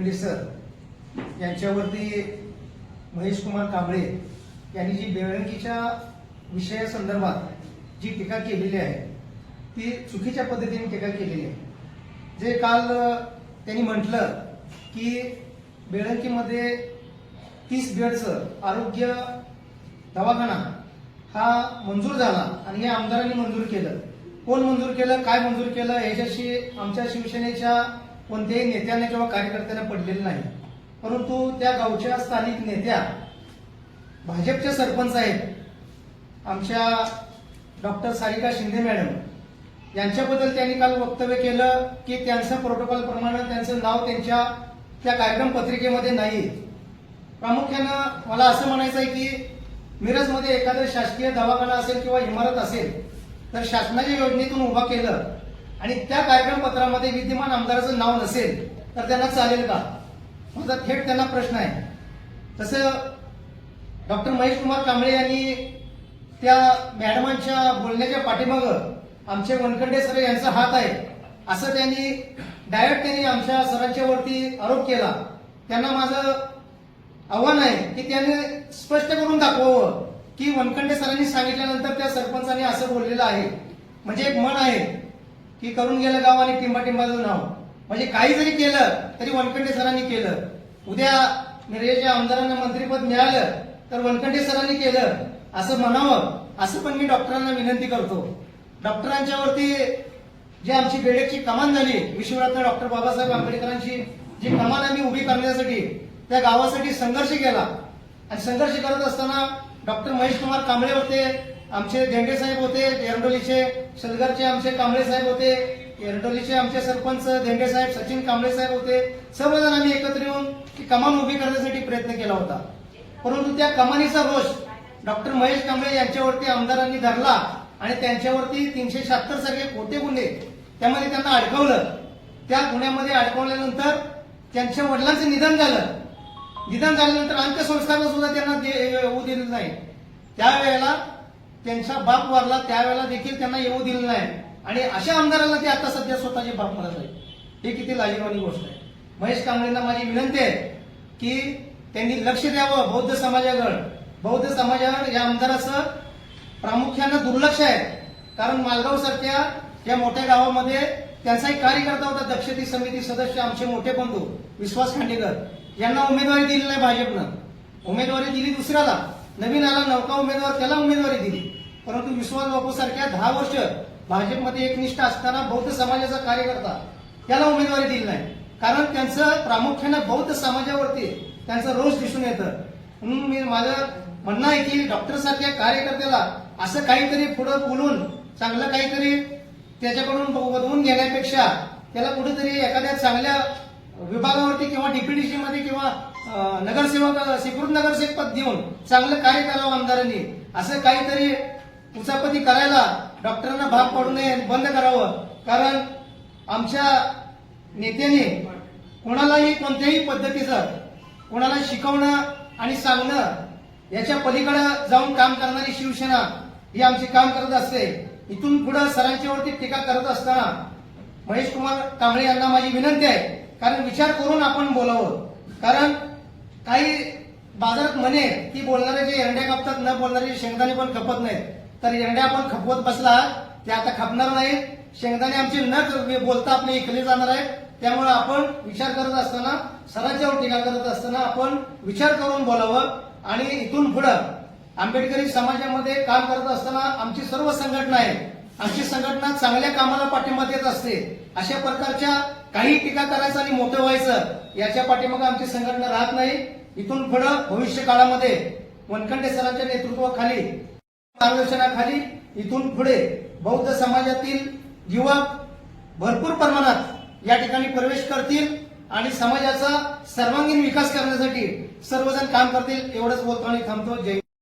Wankhede sir यांच्यावरती Mahesh Kumar Kamble यांनी जी बेळंकीच्या विषयासंदर्भात जी टीका केलेली आहे ती चुकीच्या पद्धतीने टीका केलेली आहे। जे काल त्यांनी म्हटलं की बेळंकीमध्ये 30 बेडचं आरोग्य दवाखाना हा मंजूर झाला आणि हे आमदारांनी मंजूर केलं। कोण मंजूर केलं, काय मंजूर केलं याच्याशी आमच्या शिवसेनेच्या कोणत्याही नेत्यांना किंवा कार्यकर्त्यांना पडलेलं नाही, परंतु त्या गावच्या स्थानिक नेत्या भाजपचे सरपंच आहेत आमच्या डॉक्टर सारिका शिंदे मॅडम यांच्याबद्दल त्यांनी काल वक्तव्य केलं की त्यांचं प्रोटोकॉल प्रमाणे त्यांचं नाव त्यांच्या त्या कार्यक्रम पत्रिकेमध्ये नाही। प्रामुख्यानं मला असं म्हणायचं आहे की मिरजमध्ये एखादं शासकीय दवाखाना असेल किंवा इमारत असेल तर शासनाच्या योजनेतून उभा केलं आणि त्या कार्यक्रम पत्रामध्ये विद्यमान आमदाराचं नाव नसेल तर त्यांना चालेल का? माझा थेट त्यांना प्रश्न आहे। तसं डॉक्टर महेश कुमार कांबळे यांनी त्या मॅडमांच्या बोलण्याच्या पाठीमागं आमचे वनखंडे सर यांचा हात आहे असं त्यांनी डायरेक्ट आमच्या सरांच्या वरती आरोप केला। त्यांना माझं आव्हान आहे की त्यांनी स्पष्ट करून दाखवावं की वनखंडे सरांनी सांगितल्यानंतर त्या सरपंचांनी असं बोललेलं आहे। म्हणजे एक म्हण आहे की करून गेलं गाव आणि टिंबाटिंबाचं नाव, म्हणजे काही जरी केलं तरी वनखंडे सरांनी केलं। उद्या मिरजेच्या आमदारांना मंत्रिपद मिळालं तर वनखंडे सरांनी केलं असं म्हणावं, असं पण मी डॉक्टरांना विनंती करतो। डॉक्टरांच्या वरती जी आमची बेडेकची कमान झाली, विश्वरत्न डॉक्टर बाबासाहेब आंबेडकरांची जी कमान आम्ही उभी करण्यासाठी त्या गावासाठी संघर्ष केला आणि संघर्ष करत असताना डॉक्टर महेश कुमार कांबळे होते, आमचे धेंडे साहेब होते एरडोलीचे, सलगरचे आमचे कांबळे साहेब होते, एरडोलीचे आमचे सरपंच धेंडे साहेब सचिन कांबळे साहेब होते, सर्वजण आम्ही एकत्र येऊन ती कमान उभी करण्यासाठी प्रयत्न केला होता। परंतु त्या कमानीचा रोष डॉक्टर महेश कांबळे यांच्यावरती आमदारांनी धरला आणि त्यांच्यावरती 376 सगळे खोटे गुन्हे त्यामध्ये त्यांना अडकवलं। त्या गुन्ह्यामध्ये अडकवल्यानंतर त्यांच्या वडिलांचं निधन झालं। निधन झाल्यानंतर अंत्यसंस्कार सुद्धा त्यांना येऊ दिलं नाही। त्यावेळेला त्यांचा बाप वारला त्यावेळेला देखील त्यांना येऊ दिलं नाही आणि अशा आमदारांना ते आता सध्या स्वतःचे बाप म्हणत आहेत। हे किती लाजिरवाणी गोष्ट आहे। महेश कांबळेंना माझी विनंती आहे की त्यांनी लक्ष द्यावं बौद्ध समाजाकडे। बौद्ध समाजावर या आमदाराचं प्रामुख्यानं दुर्लक्ष आहे, कारण मालगाव सारख्या या मोठ्या गावामध्ये त्यांचा एक कार्यकर्ता होता दक्षती समिती सदस्य आमचे मोठे बंधू विश्वास खांडेकर यांना उमेदवारी दिली नाही भाजपनं, उमेदवारी दिली दुसऱ्याला, नवीन आला नौका उमेदवार त्याला उमेदवारी दिली। परंतु विश्वास बापू सारख्या 10 वर्ष भाजपमध्ये एकनिष्ठ असताना बौद्ध समाजाचा कार्यकर्ता त्याला उमेदवारी दिली नाही, कारण त्यांचं प्रामुख्यानं बौद्ध समाजावरती त्यांचा रोष दिसून येतं। म्हणून मी माझं म्हणणं आहे की डॉक्टर सारख्या कार्यकर्त्याला असं काहीतरी पुढे बोलून चांगलं काहीतरी त्याच्याकडून वधवून घेण्यापेक्षा त्याला कुठेतरी एखाद्या चांगल्या विभागावरती किंवा डीपीडीसी मध्ये किंवा नगरसेवक स्वीकृत नगरसेवक पद देऊन चांगलं कार्य करावं आमदारांनी। असं काहीतरी उचापती करायला डॉक्टरांना भाग पडू नये, बंद करावं। कारण आमच्या नेत्यांनी कोणालाही कोणत्याही पद्धतीचं कोणाला शिकवणं आणि सांगणं याच्या पलीकडे जाऊन काम करणारी शिवसेना ही आमची काम करत असते। इथून पुढे सरांच्यावरती टीका करत असताना महेश कुमार कांबळे यांना माझी विनंती आहे, कारण विचार करून आपण बोलावं। कारण काही बाजारात म्हणे की बोलणारे जे एरंड्या कापतात न बोलणारे शेंगदाणे पण खपत नाहीत, तर एरंड्या आपण खपवत बसला ते आता खपणार नाही। शेंगदाणे आमचे न बोलता आपले इकले जाणार आहेत। त्यामुळे आपण विचार करत असताना सरांच्यावर टीका करत असताना आपण विचार करून बोलावं आणि इथून पुढे आंबेडकरी समाजामध्ये काम करत असताना आमची सर्व संघटना आहे, आमची संघटना चांगल्या कामाला पाठिंबा देत असते। अशा प्रकारच्या काही टीका करायचं आणि मोठं व्हायचं याच्या पाठीमागे आमची संघटना राहत नाही। इथून पुढे भविष्य काळामध्ये वनखंडे सरांच्या नेतृत्वाखाली मार्गदर्शनाखाली इथून पुढे बौद्ध समाजातील युवक भरपूर प्रमाणात या ठिकाणी प्रवेश करतील आणि समाजाचा सर्वांगीण विकास करण्यासाठी सर्वजण काम करतील। एवढंच बोलतो आणि थांबतो। जय